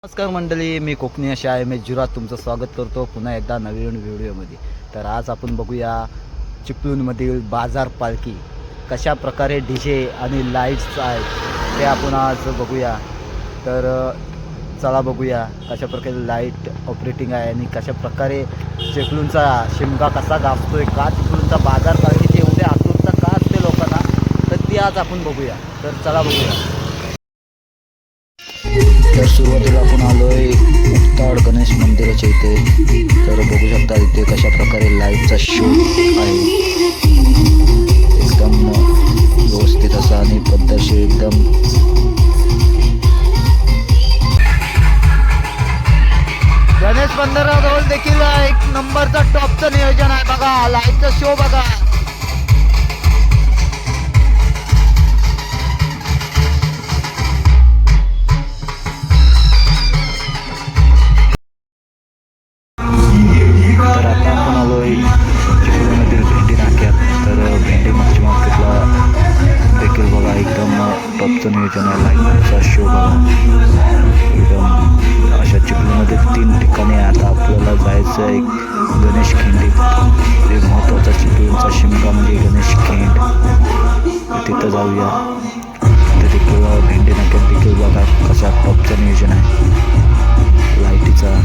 नमस्कार मंडळी, मी कोकणी अशा आहे जुरात तुमचं स्वागत करतो पुन्हा एकदा नवीन व्हिडिओमध्ये. तर आज आपण बघूया चिपळूणमधील बाजार पालखी कशा प्रकारे डीजे आणि लाईट्स आहेत ते आपण आज बघूया. तर चला बघूया कशा प्रकारे लाईट ऑपरेटिंग आहे आणि कशा प्रकारे चिपळूणचा शिमगा कसा गाजतोय, का चिपळूणचा बाजार पालखीची एवढी आतुरता का असते लोकांना, तर ती आज आपण बघूया. तर चला बघूया. तर सुरुवातीला आपण आलोय मुक्ताड गणेश मंदिराच्या इथे. तर बघू शकता इथे कशा प्रकारे लाईटचा शो आहे, एकदम व्यवस्थित असा आणि पद्धतशीर एकदम. गणेश मंदिराजवळ देखील एक नंबरचा टॉपचं नियोजन आहे बघा, लाईटचा शो बघा. तर आता आपण आलोय चिपळूणमधील भेंडी नाक्यात. तर भेंडी मच्छी मार्केटला देखील बघा एकदम टॉपचं नियोजन आहे, लाईटचा शो बघा एकदम. अशा चिपळूणमध्ये 3 ठिकाणी आता आपल्याला जायचं आहे. गणेश खिंडी, एक महत्त्वाचा चिपळूणचा शिमगा म्हणजे गणेश खिंड, तिथं जाऊया. तिथे देखील भेंडी नाक्यात देखील बघा कसा टॉपचं नियोजन आहे लाईटीचा.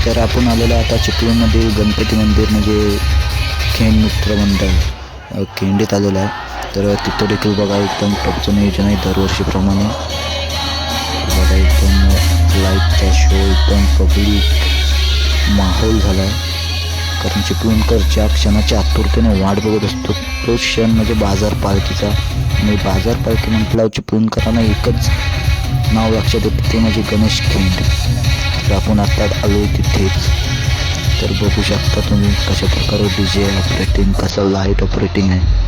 तर आपण आलेलो आता चिपळूणमध्ये गणपती मंदिर म्हणजे खेंड मित्र मंडळ खिंडीत आलेलं आहे. तर तिथं देखील बघा एकदम टॉपचं नियोजन आहे दरवर्षीप्रमाणे. बघा एकदम लाईटचा शो, एकदम पब्लिक माहोल झाला आहे. कारण चिपळूणकर ज्या क्षणाची आतुरतेने वाट बघत असतो तो क्षण म्हणजे बाजार पालखीचा. आणि बाजार पालखी म्हटल्यावर चिपळूणकरांना एकच नाव लक्षात येतं, ते म्हणजे गणेश खिंड. तर आपण आता आलो तिथेच. तर बघू शकता तुम्ही कशा प्रकारे डीजे ऑपरेटिंग, कसं लाईट ऑपरेटिंग आहे.